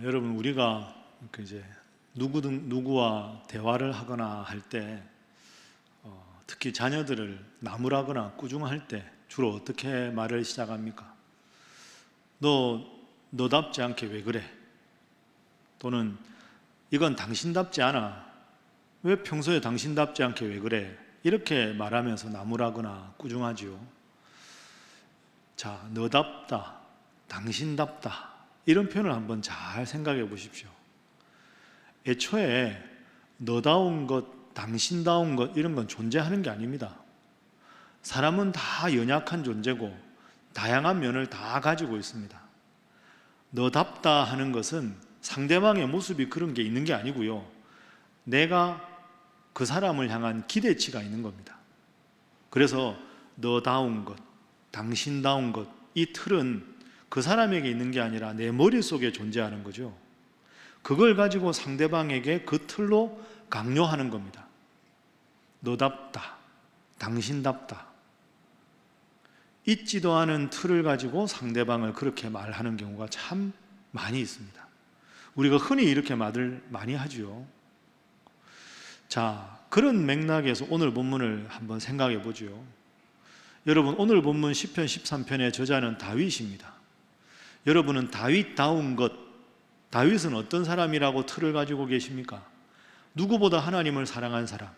여러분 우리가 이제 누구와 대화를 하거나 할 때 특히 자녀들을 나무라거나 꾸중할 때 주로 어떻게 말을 시작합니까? 너답지 않게 왜 그래? 또는 이건 당신답지 않아. 왜 평소에 당신답지 않게 왜 그래? 이렇게 말하면서 나무라거나 꾸중하지요. 자, 너답다, 당신답다 이런 표현을 한번 잘 생각해 보십시오. 애초에 너다운 것, 당신다운 것 이런 건 존재하는 게 아닙니다. 사람은 다 연약한 존재고 다양한 면을 다 가지고 있습니다. 너답다 하는 것은 상대방의 모습이 그런 게 있는 게 아니고요, 내가 그 사람을 향한 기대치가 있는 겁니다. 그래서 너다운 것, 당신다운 것, 이 틀은 그 사람에게 있는 게 아니라 내 머릿속에 존재하는 거죠. 그걸 가지고 상대방에게 그 틀로 강요하는 겁니다. 너답다, 당신답다. 있지도 않은 틀을 가지고 상대방을 그렇게 말하는 경우가 참 많이 있습니다. 우리가 흔히 이렇게 말을 많이 하죠. 자, 그런 맥락에서 오늘 본문을 한번 생각해 보죠. 여러분, 오늘 본문 시편 13편의 저자는 다윗입니다. 여러분은 다윗다운 것, 다윗은 어떤 사람이라고 틀을 가지고 계십니까? 누구보다 하나님을 사랑한 사람,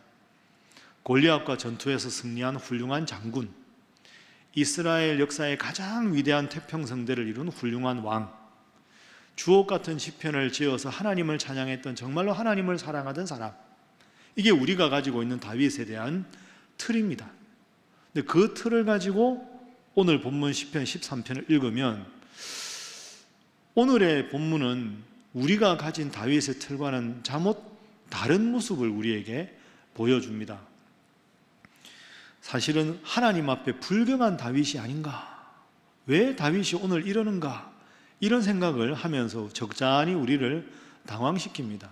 골리앗과 전투에서 승리한 훌륭한 장군, 이스라엘 역사의 가장 위대한 태평성대를 이룬 훌륭한 왕, 주옥 같은 시편을 지어서 하나님을 찬양했던 정말로 하나님을 사랑하던 사람, 이게 우리가 가지고 있는 다윗에 대한 틀입니다. 근데 그 틀을 가지고 오늘 본문 시편 13편을 읽으면 오늘의 본문은 우리가 가진 다윗의 틀과는 잠옷 다른 모습을 우리에게 보여줍니다. 사실은 하나님 앞에 불경한 다윗이 아닌가, 왜 다윗이 오늘 이러는가, 이런 생각을 하면서 적잖이 우리를 당황시킵니다.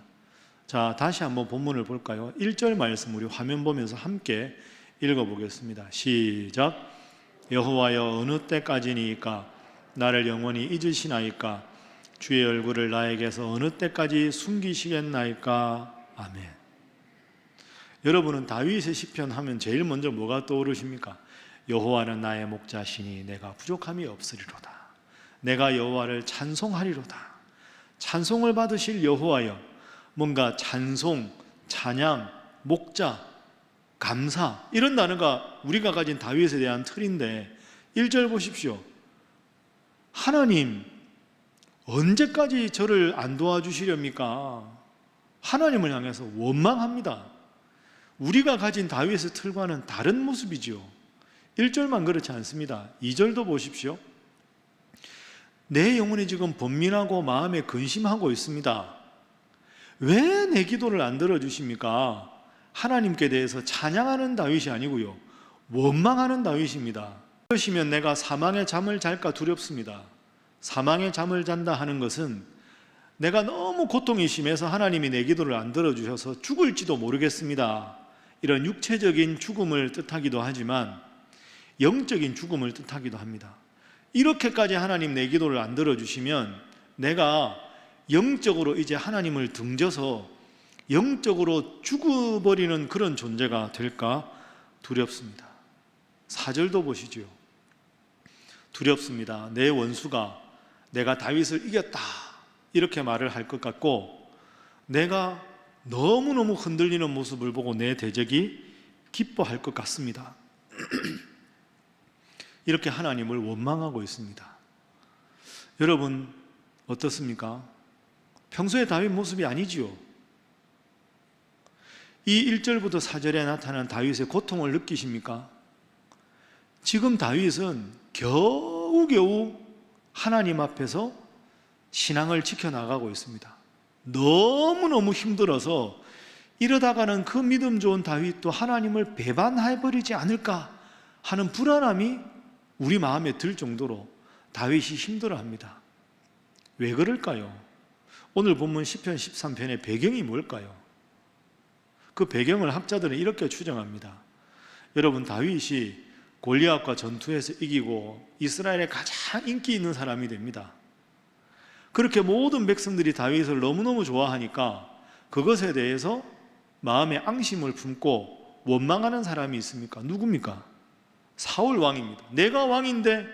자, 다시 한번 본문을 볼까요? 1절 말씀 우리 화면 보면서 함께 읽어보겠습니다. 시작. 여호와여, 어느 때까지니까 나를 영원히 잊으시나이까? 주의 얼굴을 나에게서 어느 때까지 숨기시겠나이까? 아멘. 여러분은 다윗의 시편 하면 제일 먼저 뭐가 떠오르십니까? 여호와는 나의 목자시니 내가 부족함이 없으리로다. 내가 여호와를 찬송하리로다. 찬송을 받으실 여호와여. 뭔가 찬송, 찬양, 목자, 감사, 이런 단어가 우리가 가진 다윗에 대한 틀인데 1절 보십시오. 하나님, 언제까지 저를 안 도와주시렵니까? 하나님을 향해서 원망합니다. 우리가 가진 다윗의 틀과는 다른 모습이죠. 1절만 그렇지 않습니다. 2절도 보십시오. 내 영혼이 지금 번민하고 마음에 근심하고 있습니다. 왜 내 기도를 안 들어주십니까? 하나님께 대해서 찬양하는 다윗이 아니고요, 원망하는 다윗입니다. 그러시면 내가 사망의 잠을 잘까 두렵습니다. 사망의 잠을 잔다 하는 것은 내가 너무 고통이 심해서 하나님이 내 기도를 안 들어주셔서 죽을지도 모르겠습니다, 이런 육체적인 죽음을 뜻하기도 하지만 영적인 죽음을 뜻하기도 합니다. 이렇게까지 하나님 내 기도를 안 들어주시면 내가 영적으로 이제 하나님을 등져서 영적으로 죽어버리는 그런 존재가 될까 두렵습니다. 4절도 보시죠. 두렵습니다. 내 원수가 내가 다윗을 이겼다 이렇게 말을 할 것 같고, 내가 너무너무 흔들리는 모습을 보고 내 대적이 기뻐할 것 같습니다. 이렇게 하나님을 원망하고 있습니다. 여러분 어떻습니까? 평소에 다윗 모습이 아니지요. 이 1절부터 4절에 나타난 다윗의 고통을 느끼십니까? 지금 다윗은 겨우겨우 하나님 앞에서 신앙을 지켜나가고 있습니다. 너무너무 힘들어서 이러다가는 그 믿음 좋은 다윗도 하나님을 배반해버리지 않을까 하는 불안함이 우리 마음에 들 정도로 다윗이 힘들어합니다. 왜 그럴까요? 오늘 본문 시편 13편의 배경이 뭘까요? 그 배경을 학자들은 이렇게 추정합니다. 여러분, 다윗이 골리앗과 전투에서 이기고 이스라엘의 가장 인기 있는 사람이 됩니다. 그렇게 모든 백성들이 다윗을 너무너무 좋아하니까 그것에 대해서 마음에 앙심을 품고 원망하는 사람이 있습니까? 누굽니까? 사울 왕입니다. 내가 왕인데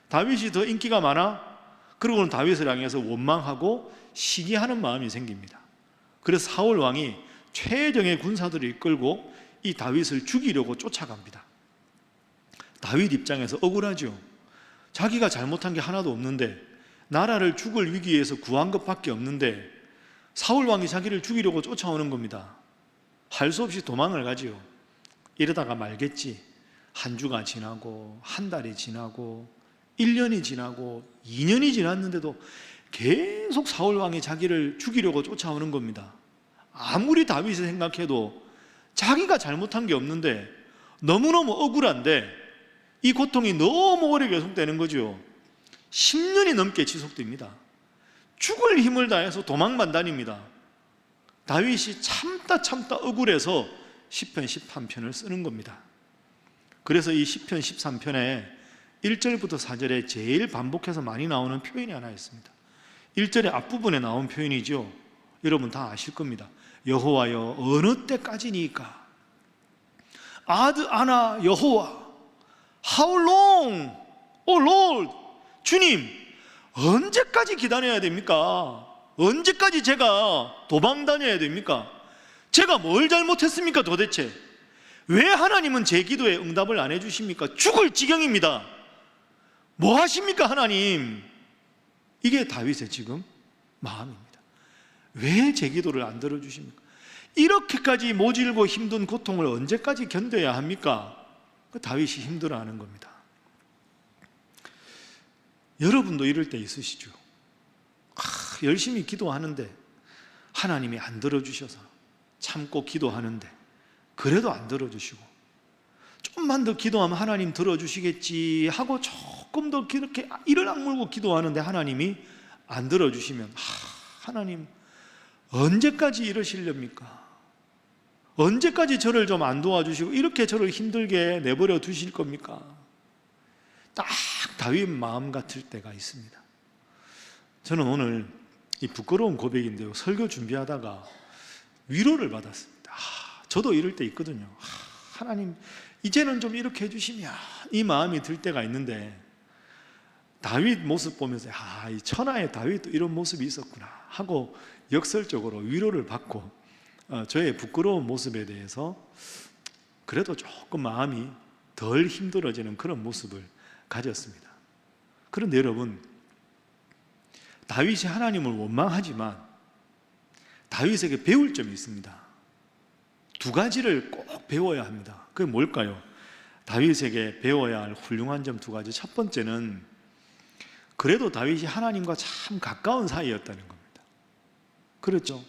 다윗이 더 인기가 많아? 그러고는 다윗을 향해서 원망하고 시기하는 마음이 생깁니다. 그래서 사울 왕이 최정의 군사들을 이끌고 이 다윗을 죽이려고 쫓아갑니다. 다윗 입장에서 억울하죠. 자기가 잘못한 게 하나도 없는데, 나라를 죽을 위기에서 구한 것밖에 없는데 사울 왕이 자기를 죽이려고 쫓아오는 겁니다. 할 수 없이 도망을 가지요. 이러다가 말겠지. 한 주가 지나고 한 달이 지나고 1년이 지나고 2년이 지났는데도 계속 사울 왕이 자기를 죽이려고 쫓아오는 겁니다. 아무리 다윗이 생각해도 자기가 잘못한 게 없는데 너무너무 억울한데 이 고통이 너무 오래 계속되는 거죠. 10년이 넘게 지속됩니다. 죽을 힘을 다해서 도망만 다닙니다. 다윗이 참다 억울해서 시편 13편을 쓰는 겁니다. 그래서 이 시편 13편에 1절부터 4절에 제일 반복해서 많이 나오는 표현이 하나 있습니다. 1절의 앞부분에 나온 표현이죠. 여러분 다 아실 겁니다. 여호와여 어느 때까지니까? 아나 여호와 How long? Oh Lord, 주님 언제까지 기다려야 됩니까? 언제까지 제가 도망 다녀야 됩니까? 제가 뭘 잘못했습니까 도대체? 왜 하나님은 제 기도에 응답을 안 해주십니까? 죽을 지경입니다. 뭐 하십니까 하나님? 이게 다윗의 지금 마음입니다. 왜 제 기도를 안 들어주십니까? 이렇게까지 모질고 힘든 고통을 언제까지 견뎌야 합니까? 다윗이 힘들어하는 겁니다. 여러분도 이럴 때 있으시죠? 열심히 기도하는데 하나님이 안 들어주셔서 참고 기도하는데 그래도 안 들어주시고, 좀만 더 기도하면 하나님 들어주시겠지 하고 조금 더 그렇게 이를 악물고 기도하는데 하나님이 안 들어주시면 하나님 언제까지 이러시렵니까? 언제까지 저를 좀 안 도와주시고 이렇게 저를 힘들게 내버려 두실 겁니까? 딱 다윗 마음 같을 때가 있습니다. 저는 오늘 이 부끄러운 고백인데요, 설교 준비하다가 위로를 받았습니다. 저도 이럴 때 있거든요. 하나님 이제는 좀 이렇게 해주시면, 이 마음이 들 때가 있는데 다윗 모습 보면서 이 천하의 다윗도 이런 모습이 있었구나 하고 역설적으로 위로를 받고 저의 부끄러운 모습에 대해서 그래도 조금 마음이 덜 힘들어지는 그런 모습을 가졌습니다. 그런데 여러분, 다윗이 하나님을 원망하지만 다윗에게 배울 점이 있습니다. 두 가지를 꼭 배워야 합니다. 그게 뭘까요? 다윗에게 배워야 할 훌륭한 점 두 가지. 첫 번째는 그래도 다윗이 하나님과 참 가까운 사이였다는 겁니다. 그렇죠?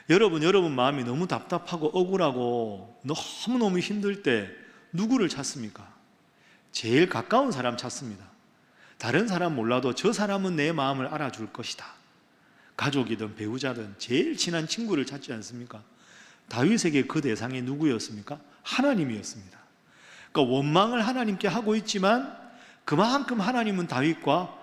여러분 마음이 너무 답답하고 억울하고 너무너무 힘들 때 누구를 찾습니까? 제일 가까운 사람 찾습니다. 다른 사람 몰라도 저 사람은 내 마음을 알아줄 것이다. 가족이든 배우자든 제일 친한 친구를 찾지 않습니까? 다윗에게 그 대상이 누구였습니까? 하나님이었습니다. 그러니까 원망을 하나님께 하고 있지만 그만큼 하나님은 다윗과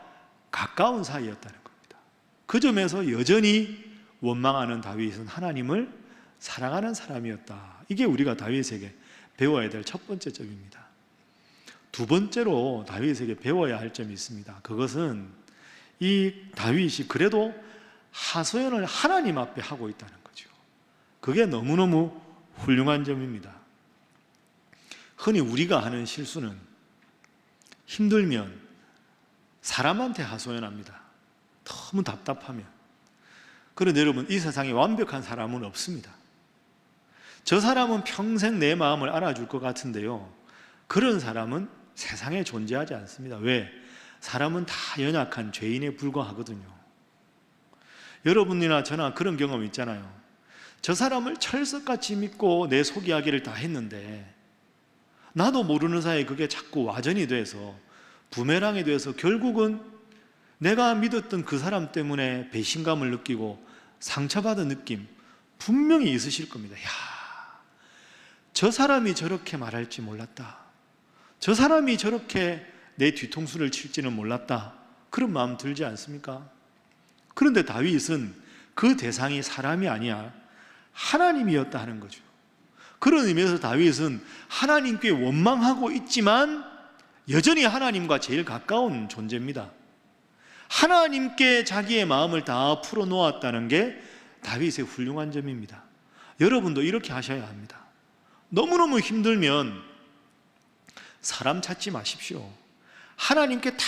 가까운 사이였다는 겁니다. 그 점에서 여전히 원망하는 다윗은 하나님을 사랑하는 사람이었다. 이게 우리가 다윗에게 배워야 될 첫 번째 점입니다. 두 번째로 다윗에게 배워야 할 점이 있습니다. 그것은 이 다윗이 그래도 하소연을 하나님 앞에 하고 있다는 거죠. 그게 너무너무 훌륭한 점입니다. 흔히 우리가 하는 실수는 힘들면 사람한테 하소연합니다. 너무 답답하면. 그런데 여러분, 이 세상에 완벽한 사람은 없습니다. 저 사람은 평생 내 마음을 알아줄 것 같은데요, 그런 사람은 세상에 존재하지 않습니다. 왜? 사람은 다 연약한 죄인에 불과하거든요. 여러분이나 저나 그런 경험 있잖아요. 저 사람을 철석같이 믿고 내 속 이야기를 다 했는데 나도 모르는 사이에 그게 자꾸 와전이 돼서 부메랑이 돼서 결국은 내가 믿었던 그 사람 때문에 배신감을 느끼고 상처받은 느낌 분명히 있으실 겁니다. 저 사람이 저렇게 말할지 몰랐다. 저 사람이 저렇게 내 뒤통수를 칠지는 몰랐다. 그런 마음 들지 않습니까? 그런데 다윗은 그 대상이 사람이 아니야 하나님이었다 하는 거죠. 그런 의미에서 다윗은 하나님께 원망하고 있지만 여전히 하나님과 제일 가까운 존재입니다. 하나님께 자기의 마음을 다 풀어놓았다는 게 다윗의 훌륭한 점입니다. 여러분도 이렇게 하셔야 합니다. 너무너무 힘들면 사람 찾지 마십시오. 하나님께 다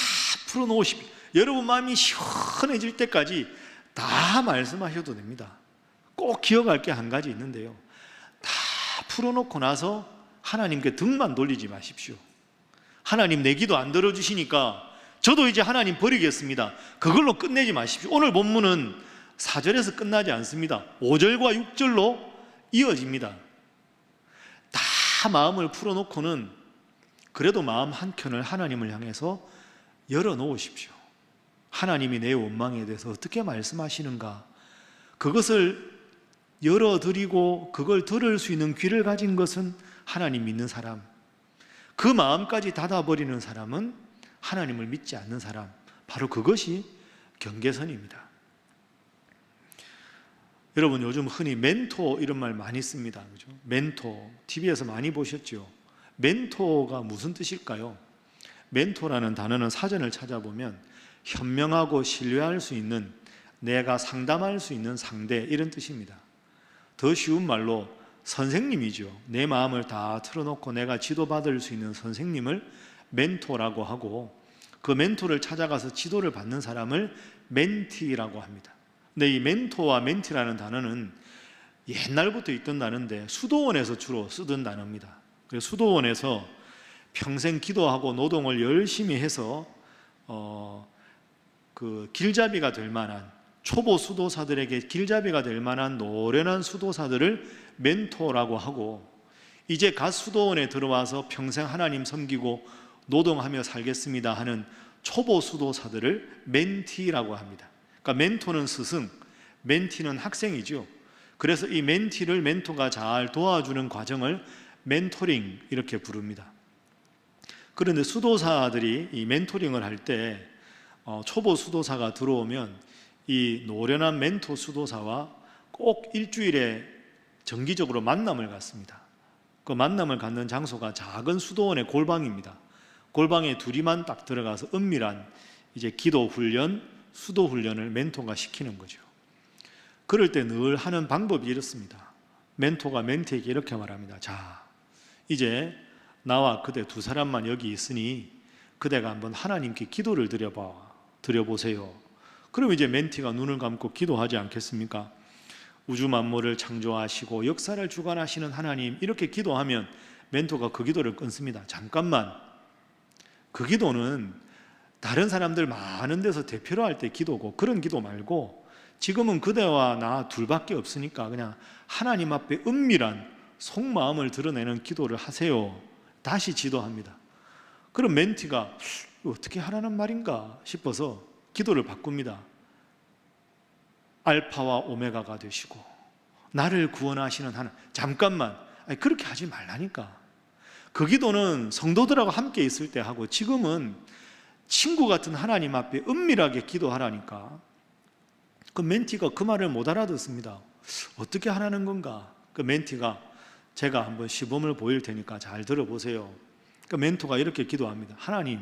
풀어놓으십시오. 여러분 마음이 시원해질 때까지 다 말씀하셔도 됩니다. 꼭 기억할 게 한 가지 있는데요, 다 풀어놓고 나서 하나님께 등만 돌리지 마십시오. 하나님 내 기도 안 들어주시니까 저도 이제 하나님 버리겠습니다, 그걸로 끝내지 마십시오. 오늘 본문은 4절에서 끝나지 않습니다. 5절과 6절로 이어집니다. 다 마음을 풀어놓고는 그래도 마음 한켠을 하나님을 향해서 열어놓으십시오. 하나님이 내 원망에 대해서 어떻게 말씀하시는가, 그것을 열어드리고 그걸 들을 수 있는 귀를 가진 것은 하나님 믿는 사람, 그 마음까지 닫아버리는 사람은 하나님을 믿지 않는 사람, 바로 그것이 경계선입니다. 여러분 요즘 흔히 멘토 이런 말 많이 씁니다. 그죠? 멘토, TV에서 많이 보셨죠? 멘토가 무슨 뜻일까요? 멘토라는 단어는 사전을 찾아보면 현명하고 신뢰할 수 있는, 내가 상담할 수 있는 상대, 이런 뜻입니다. 더 쉬운 말로 선생님이죠. 내 마음을 다 틀어놓고 내가 지도받을 수 있는 선생님을 멘토라고 하고, 그 멘토를 찾아가서 지도를 받는 사람을 멘티라고 합니다. 근데 이 멘토와 멘티라는 단어는 옛날부터 있던 단어인데 수도원에서 주로 쓰던 단어입니다. 그래서 수도원에서 평생 기도하고 노동을 열심히 해서 그 길잡이가 될 만한, 초보 수도사들에게 길잡이가 될 만한 노련한 수도사들을 멘토라고 하고, 이제 갓 수도원에 들어와서 평생 하나님 섬기고 노동하며 살겠습니다 하는 초보 수도사들을 멘티라고 합니다. 그러니까 멘토는 스승, 멘티는 학생이죠. 그래서 이 멘티를 멘토가 잘 도와주는 과정을 멘토링 이렇게 부릅니다. 그런데 수도사들이 이 멘토링을 할 때 초보 수도사가 들어오면 이 노련한 멘토 수도사와 꼭 일주일에 정기적으로 만남을 갖습니다. 그 만남을 갖는 장소가 작은 수도원의 골방입니다. 골방에 둘이만 딱 들어가서 은밀한 이제 기도 훈련, 수도 훈련을 멘토가 시키는 거죠. 그럴 때 늘 하는 방법이 이렇습니다. 멘토가 멘티에게 이렇게 말합니다. 자, 이제 나와 그대 두 사람만 여기 있으니 그대가 한번 하나님께 기도를 드려보세요. 그럼 이제 멘티가 눈을 감고 기도하지 않겠습니까? 우주 만물을 창조하시고 역사를 주관하시는 하나님, 이렇게 기도하면 멘토가 그 기도를 끊습니다. 잠깐만, 그 기도는 다른 사람들 많은 데서 대표로 할 때 기도고, 그런 기도 말고 지금은 그대와 나 둘밖에 없으니까 그냥 하나님 앞에 은밀한 속마음을 드러내는 기도를 하세요. 다시 지도합니다. 그럼 멘티가 어떻게 하라는 말인가 싶어서 기도를 바꿉니다. 알파와 오메가가 되시고 나를 구원하시는 하나님. 잠깐만, 그렇게 하지 말라니까. 그 기도는 성도들하고 함께 있을 때 하고, 지금은 친구 같은 하나님 앞에 은밀하게 기도하라니까. 그 멘티가 그 말을 못 알아듣습니다. 어떻게 하라는 건가? 그 멘티가 제가 한번 시범을 보일 테니까 잘 들어보세요. 그 멘토가 이렇게 기도합니다. 하나님,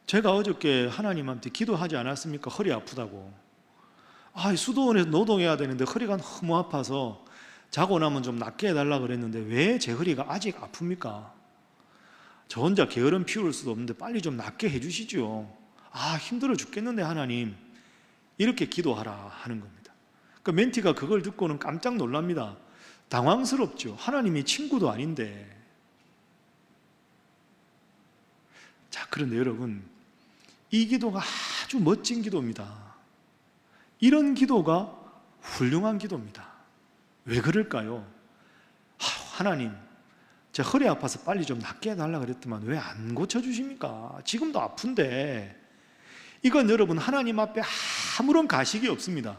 제가 어저께 하나님한테 기도하지 않았습니까? 허리 아프다고. 수도원에서 노동해야 되는데 허리가 너무 아파서 자고 나면 좀 낫게 해달라 그랬는데 왜 제 허리가 아직 아픕니까? 저 혼자 게으름 피울 수도 없는데 빨리 좀 낫게 해주시죠. 힘들어 죽겠는데 하나님, 이렇게 기도하라 하는 겁니다. 그 멘티가 그걸 듣고는 깜짝 놀랍니다. 당황스럽죠. 하나님이 친구도 아닌데. 자, 그런데 여러분, 이 기도가 아주 멋진 기도입니다. 이런 기도가 훌륭한 기도입니다. 왜 그럴까요? 하나님, 제 허리 아파서 빨리 좀 낫게 해달라 그랬더만 왜 안 고쳐주십니까? 지금도 아픈데. 이건 여러분 하나님 앞에 아무런 가식이 없습니다.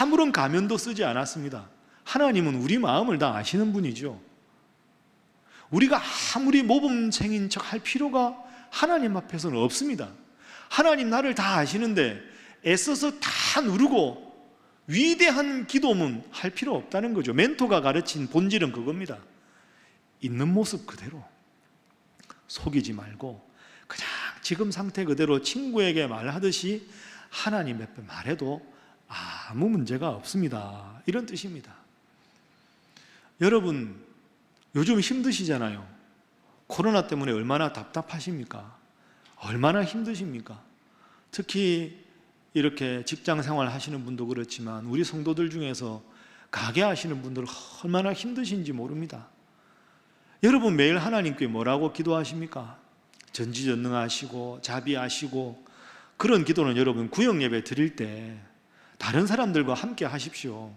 아무런 가면도 쓰지 않았습니다. 하나님은 우리 마음을 다 아시는 분이죠. 우리가 아무리 모범생인 척 할 필요가 하나님 앞에서는 없습니다. 하나님 나를 다 아시는데 애써서 다 누르고 위대한 기도문 할 필요 없다는 거죠. 멘토가 가르친 본질은 그겁니다. 있는 모습 그대로 속이지 말고 그냥 지금 상태 그대로 친구에게 말하듯이 하나님 앞에 말해도 아무 문제가 없습니다. 이런 뜻입니다. 여러분 요즘 힘드시잖아요. 코로나 때문에 얼마나 답답하십니까? 얼마나 힘드십니까? 특히 이렇게 직장 생활 하시는 분도 그렇지만 우리 성도들 중에서 가게 하시는 분들 얼마나 힘드신지 모릅니다. 여러분 매일 하나님께 뭐라고 기도하십니까? 전지전능하시고 자비하시고 그런 기도는 여러분 구역 예배 드릴 때 다른 사람들과 함께 하십시오.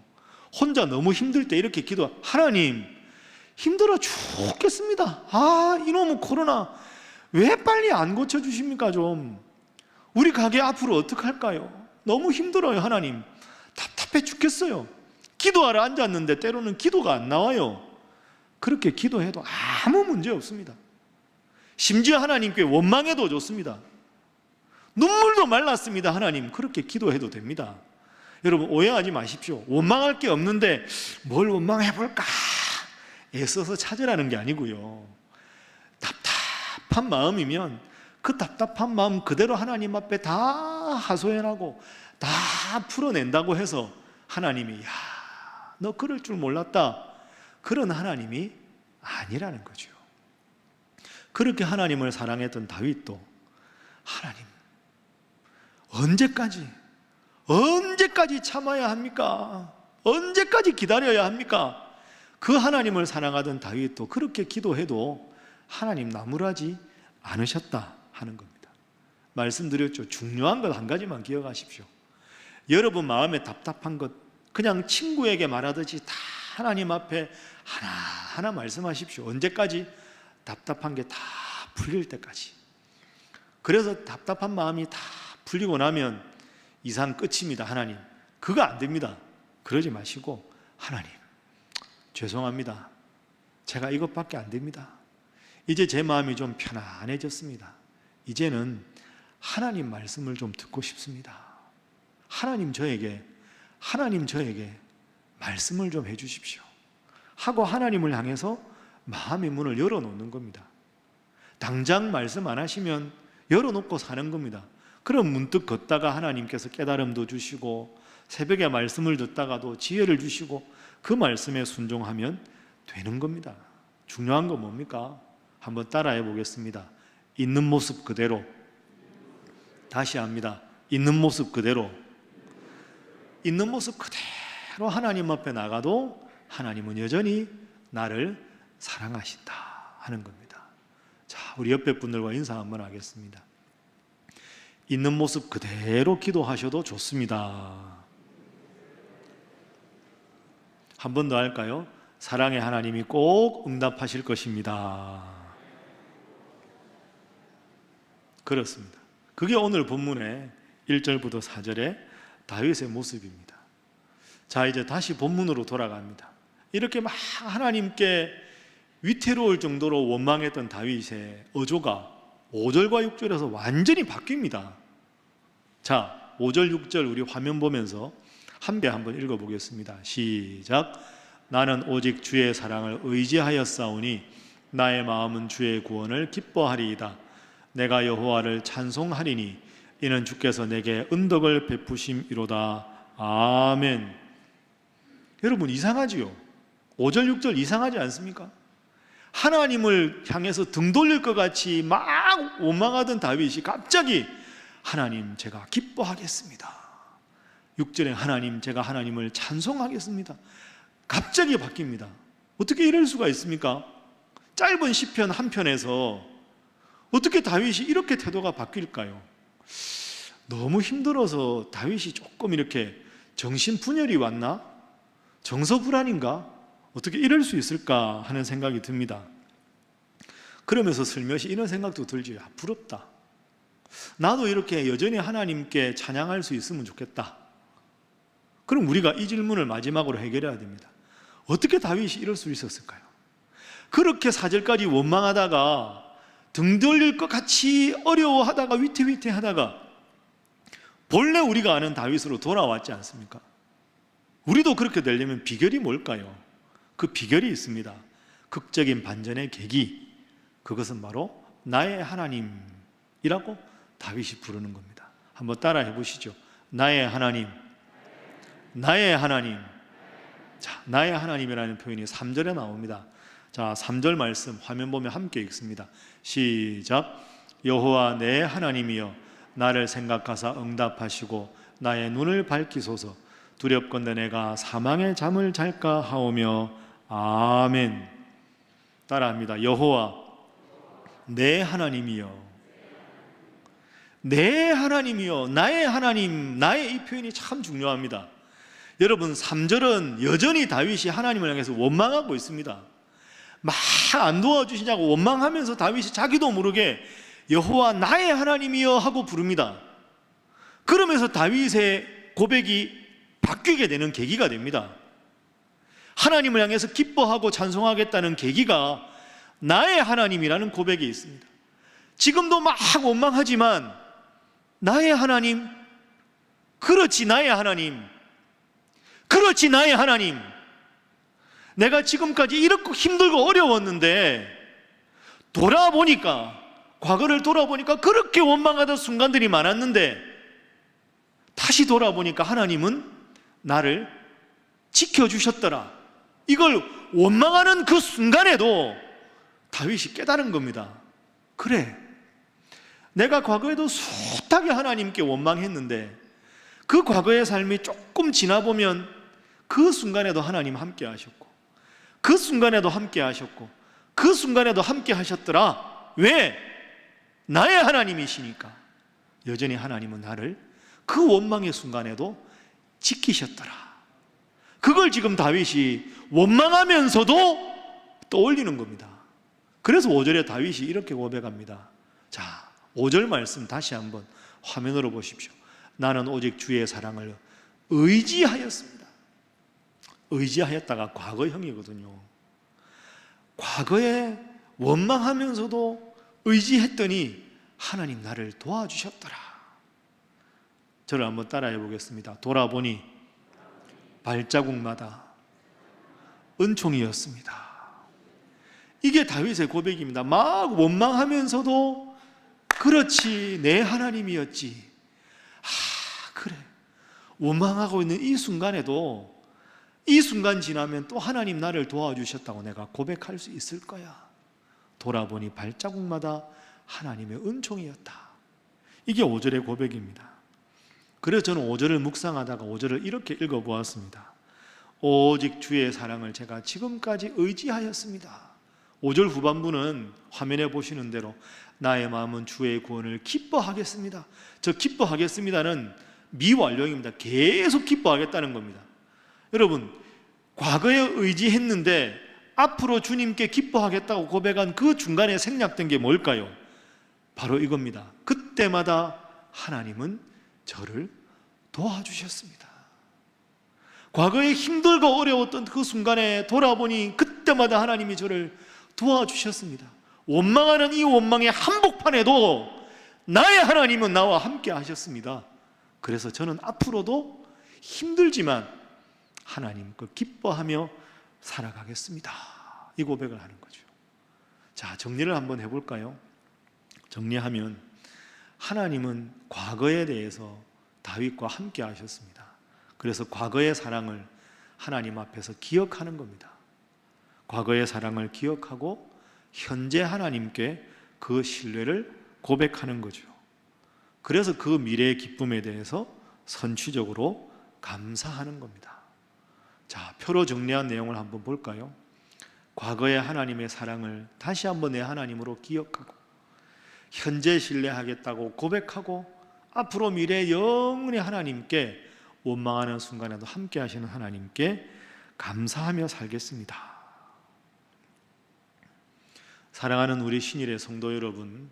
혼자 너무 힘들 때 이렇게 기도, 하나님 힘들어 죽겠습니다. 이놈의 코로나 왜 빨리 안 고쳐주십니까? 좀 우리 가게 앞으로 어떡할까요? 너무 힘들어요. 하나님 답답해 죽겠어요. 기도하러 앉았는데 때로는 기도가 안 나와요. 그렇게 기도해도 아무 문제 없습니다. 심지어 하나님께 원망해도 좋습니다. 눈물도 말랐습니다. 하나님 그렇게 기도해도 됩니다. 여러분 오해하지 마십시오. 원망할 게 없는데 뭘 원망해볼까 애써서 찾으라는 게 아니고요. 답답한 마음이면 그 답답한 마음 그대로 하나님 앞에 다 하소연하고 다 풀어낸다고 해서 하나님이 야, 너 그럴 줄 몰랐다, 그런 하나님이 아니라는 거죠. 그렇게 하나님을 사랑했던 다윗도 하나님 언제까지 참아야 합니까? 언제까지 기다려야 합니까? 그 하나님을 사랑하던 다윗도 그렇게 기도해도 하나님 나무라지 않으셨다 하는 겁니다. 말씀드렸죠. 중요한 것 한 가지만 기억하십시오. 여러분 마음에 답답한 것 그냥 친구에게 말하듯이 다 하나님 앞에 하나하나 말씀하십시오. 언제까지? 답답한 게 다 풀릴 때까지. 그래서 답답한 마음이 다 풀리고 나면 이상 끝입니다. 하나님 그거 안 됩니다. 그러지 마시고 하나님 죄송합니다. 제가 이것밖에 안 됩니다. 이제 제 마음이 좀 편안해졌습니다. 이제는 하나님 말씀을 좀 듣고 싶습니다. 하나님 저에게 말씀을 좀 해주십시오 하고 하나님을 향해서 마음의 문을 열어놓는 겁니다. 당장 말씀 안 하시면 열어놓고 사는 겁니다. 그럼 문득 걷다가 하나님께서 깨달음도 주시고 새벽에 말씀을 듣다가도 지혜를 주시고 그 말씀에 순종하면 되는 겁니다. 중요한 건 뭡니까? 한번 따라해 보겠습니다. 있는 모습 그대로. 다시 합니다. 있는 모습 그대로. 있는 모습 그대로 하나님 앞에 나가도 하나님은 여전히 나를 사랑하신다 하는 겁니다. 자, 우리 옆에 분들과 인사 한번 하겠습니다. 있는 모습 그대로 기도하셔도 좋습니다. 한 번 더 할까요? 사랑의 하나님이 꼭 응답하실 것입니다. 그렇습니다. 그게 오늘 본문의 1절부터 4절의 다윗의 모습입니다. 자, 이제 다시 본문으로 돌아갑니다. 이렇게 막 하나님께 위태로울 정도로 원망했던 다윗의 어조가 5절과 6절에서 완전히 바뀝니다. 자, 5절, 6절 우리 화면 보면서 한 배 한번 읽어보겠습니다. 시작. 나는 오직 주의 사랑을 의지하였사오니 나의 마음은 주의 구원을 기뻐하리이다. 내가 여호와를 찬송하리니 이는 주께서 내게 은덕을 베푸심이로다. 아멘. 여러분 이상하지요? 5절, 6절 이상하지 않습니까? 하나님을 향해서 등 돌릴 것 같이 막 원망하던 다윗이 갑자기 하나님 제가 기뻐하겠습니다. 6절에 하나님 제가 하나님을 찬송하겠습니다. 갑자기 바뀝니다. 어떻게 이럴 수가 있습니까? 짧은 시편 한 편에서 어떻게 다윗이 이렇게 태도가 바뀔까요? 너무 힘들어서 다윗이 조금 이렇게 정신분열이 왔나? 정서불안인가? 어떻게 이럴 수 있을까 하는 생각이 듭니다. 그러면서 슬며시 이런 생각도 들죠. 부럽다. 나도 이렇게 여전히 하나님께 찬양할 수 있으면 좋겠다. 그럼 우리가 이 질문을 마지막으로 해결해야 됩니다. 어떻게 다윗이 이럴 수 있었을까요? 그렇게 4절까지 원망하다가 등 돌릴 것 같이 어려워하다가 위태위태하다가 본래 우리가 아는 다윗으로 돌아왔지 않습니까? 우리도 그렇게 되려면 비결이 뭘까요? 그 비결이 있습니다. 극적인 반전의 계기, 그것은 바로 나의 하나님이라고 다윗이 부르는 겁니다. 한번 따라해 보시죠. 나의 하나님, 나의 하나님. 자, 나의 하나님이라는 표현이 3절에 나옵니다. 자, 3절 말씀 화면 보면 함께 읽습니다. 시작. 여호와 내 하나님이여 나를 생각하사 응답하시고 나의 눈을 밝히소서. 두렵건대 내가 사망의 잠을 잘까 하오며. 아멘. 따라합니다. 여호와 내 하나님이여, 내 하나님이여, 나의 하나님. 나의 이 표현이 참 중요합니다. 여러분, 3절은 여전히 다윗이 하나님을 향해서 원망하고 있습니다. 막 안 도와주시냐고 원망하면서 다윗이 자기도 모르게 여호와 나의 하나님이여 하고 부릅니다. 그러면서 다윗의 고백이 바뀌게 되는 계기가 됩니다. 하나님을 향해서 기뻐하고 찬송하겠다는 계기가 나의 하나님이라는 고백이 있습니다. 지금도 막 원망하지만 나의 하나님, 그렇지 나의 하나님, 그렇지 나의 하나님. 내가 지금까지 이렇게 힘들고 어려웠는데 돌아보니까, 과거를 돌아보니까 그렇게 원망하던 순간들이 많았는데 다시 돌아보니까 하나님은 나를 지켜주셨더라. 이걸 원망하는 그 순간에도 다윗이 깨달은 겁니다. 그래, 내가 과거에도 숱하게 하나님께 원망했는데 그 과거의 삶이 조금 지나보면 그 순간에도 하나님 함께 하셨고, 그 순간에도 함께 하셨고, 그 순간에도 함께 하셨더라. 왜? 나의 하나님이시니까. 여전히 하나님은 나를 그 원망의 순간에도 지키셨더라. 그걸 지금 다윗이 원망하면서도 떠올리는 겁니다. 그래서 5절에 다윗이 이렇게 고백합니다. 자, 5절 말씀 다시 한번 화면으로 보십시오. 나는 오직 주의 사랑을 의지하였습니다. 의지하였다가 과거형이거든요. 과거에 원망하면서도 의지했더니 하나님 나를 도와주셨더라. 저를 한번 따라해 보겠습니다. 돌아보니 발자국마다 은총이었습니다. 이게 다윗의 고백입니다. 막 원망하면서도 그렇지 내 하나님이었지. 그래, 원망하고 있는 이 순간에도 이 순간 지나면 또 하나님 나를 도와주셨다고 내가 고백할 수 있을 거야. 돌아보니 발자국마다 하나님의 은총이었다. 이게 5절의 고백입니다. 그래서 저는 5절을 묵상하다가 5절을 이렇게 읽어보았습니다. 오직 주의 사랑을 제가 지금까지 의지하였습니다. 5절 후반부는 화면에 보시는 대로 나의 마음은 주의 구원을 기뻐하겠습니다. 저 기뻐하겠습니다는 미완료입니다. 계속 기뻐하겠다는 겁니다. 여러분, 과거에 의지했는데 앞으로 주님께 기뻐하겠다고 고백한 그 중간에 생략된 게 뭘까요? 바로 이겁니다. 그때마다 하나님은 저를 도와주셨습니다. 과거에 힘들고 어려웠던 그 순간에 돌아보니 그때마다 하나님이 저를 도와주셨습니다. 원망하는 이 원망의 한복판에도 나의 하나님은 나와 함께 하셨습니다. 그래서 저는 앞으로도 힘들지만 하나님 그 기뻐하며 살아가겠습니다. 이 고백을 하는 거죠. 자, 정리를 한번 해볼까요? 정리하면 하나님은 과거에 대해서 다윗과 함께 하셨습니다. 그래서 과거의 사랑을 하나님 앞에서 기억하는 겁니다. 과거의 사랑을 기억하고 현재 하나님께 그 신뢰를 고백하는 거죠. 그래서 그 미래의 기쁨에 대해서 선취적으로 감사하는 겁니다. 자, 표로 정리한 내용을 한번 볼까요? 과거의 하나님의 사랑을 다시 한번 내 하나님으로 기억하고 현재 신뢰하겠다고 고백하고 앞으로 미래 영원히 하나님께 원망하는 순간에도 함께 하시는 하나님께 감사하며 살겠습니다. 사랑하는 우리 신일의 성도 여러분,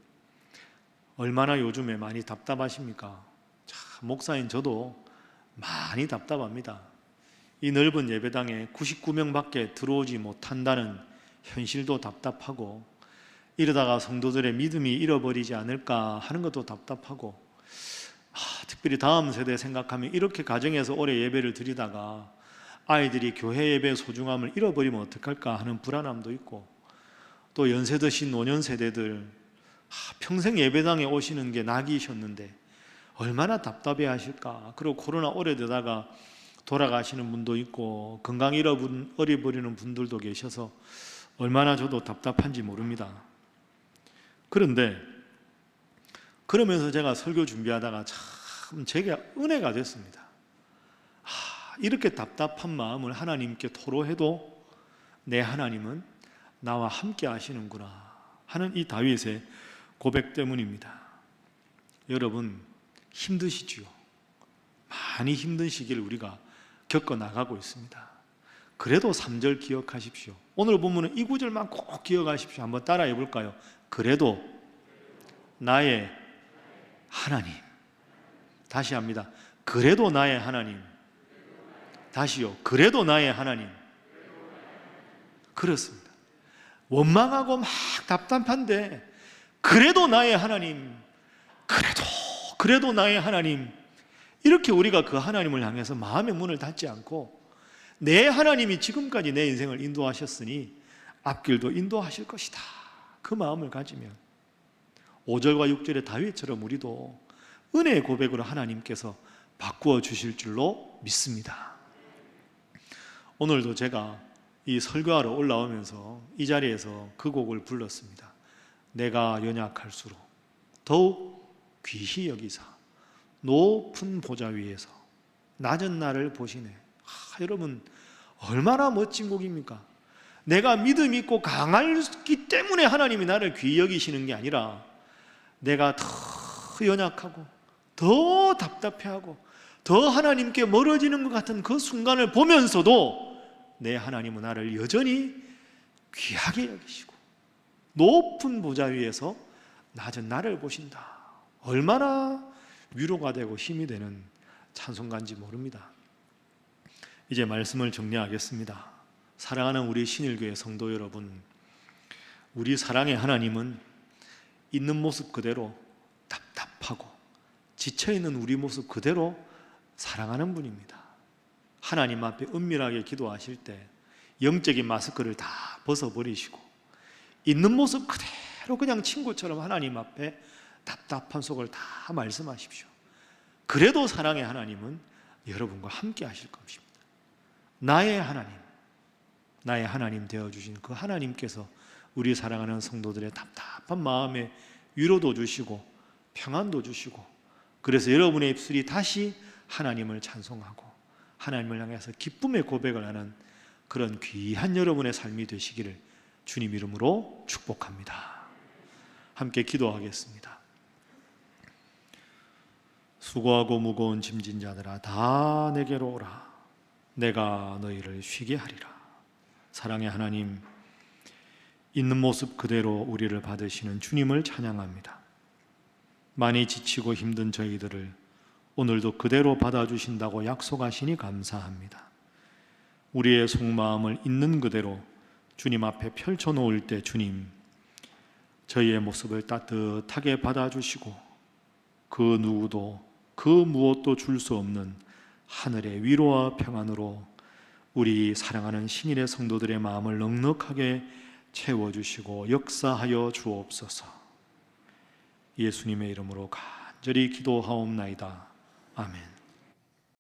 얼마나 요즘에 많이 답답하십니까? 참, 목사인 저도 많이 답답합니다. 이 넓은 예배당에 99명밖에 들어오지 못한다는 현실도 답답하고, 이러다가 성도들의 믿음이 잃어버리지 않을까 하는 것도 답답하고, 특별히 다음 세대 생각하면 이렇게 가정에서 오래 예배를 드리다가 아이들이 교회 예배의 소중함을 잃어버리면 어떡할까 하는 불안함도 있고, 또 연세 드신 노년 세대들 평생 예배당에 오시는 게 낙이셨는데 얼마나 답답해 하실까. 그리고 코로나 오래되다가 돌아가시는 분도 있고 건강 잃어버리는 분들도 계셔서 얼마나 저도 답답한지 모릅니다. 그런데 그러면서 제가 설교 준비하다가 참 제게 은혜가 됐습니다. 이렇게 답답한 마음을 하나님께 토로해도 내 하나님은 나와 함께 하시는구나 하는 이 다윗의 고백 때문입니다. 여러분 힘드시지요? 많이 힘든 시기를 우리가 겪어나가고 있습니다. 그래도 3절 기억하십시오. 오늘 본문은 이 구절만 꼭 기억하십시오. 한번 따라해 볼까요? 그래도 나의 하나님. 다시 합니다. 그래도 나의 하나님. 다시요. 그래도 나의 하나님. 그렇습니다. 원망하고 막 답답한데 그래도 나의 하나님, 그래도 나의 하나님, 이렇게 우리가 그 하나님을 향해서 마음의 문을 닫지 않고 내 하나님이 지금까지 내 인생을 인도하셨으니 앞길도 인도하실 것이다, 그 마음을 가지면 5절과 6절의 다윗처럼 우리도 은혜의 고백으로 하나님께서 바꾸어 주실 줄로 믿습니다. 오늘도 제가 이 설교하러 올라오면서 이 자리에서 그 곡을 불렀습니다. 내가 연약할수록 더욱 귀히 여기사 높은 보좌 위에서 낮은 나를 보시네. 여러분 얼마나 멋진 곡입니까? 내가 믿음 있고 강하기 때문에 하나님이 나를 귀히 여기시는 게 아니라 내가 더 연약하고 더 답답해하고 더 하나님께 멀어지는 것 같은 그 순간을 보면서도 내 하나님은 나를 여전히 귀하게 여기시고 높은 보좌 위에서 낮은 나를 보신다. 얼마나 위로가 되고 힘이 되는 찬송가인지 모릅니다. 이제 말씀을 정리하겠습니다. 사랑하는 우리 신일교회 성도 여러분, 우리 사랑의 하나님은 있는 모습 그대로 답답하고 지쳐있는 우리 모습 그대로 사랑하는 분입니다. 하나님 앞에 은밀하게 기도하실 때 영적인 마스크를 다 벗어버리시고 있는 모습 그대로 그냥 친구처럼 하나님 앞에 답답한 속을 다 말씀하십시오. 그래도 사랑의 하나님은 여러분과 함께 하실 것입니다. 나의 하나님 되어주신 그 하나님께서 우리 사랑하는 성도들의 답답한 마음에 위로도 주시고 평안도 주시고, 그래서 여러분의 입술이 다시 하나님을 찬송하고 하나님을 향해서 기쁨의 고백을 하는 그런 귀한 여러분의 삶이 되시기를 주님 이름으로 축복합니다. 함께 기도하겠습니다. 수고하고 무거운 짐진 자들아 다 내게로 오라. 내가 너희를 쉬게 하리라. 사랑의 하나님, 있는 모습 그대로 우리를 받으시는 주님을 찬양합니다. 많이 지치고 힘든 저희들을 오늘도 그대로 받아주신다고 약속하시니 감사합니다. 우리의 속마음을 있는 그대로 주님 앞에 펼쳐놓을 때 주님, 저희의 모습을 따뜻하게 받아주시고 그 누구도 그 무엇도 줄 수 없는 하늘의 위로와 평안으로 우리 사랑하는 신일의 성도들의 마음을 넉넉하게 채워주시고 역사하여 주옵소서. 예수님의 이름으로 간절히 기도하옵나이다. 아멘.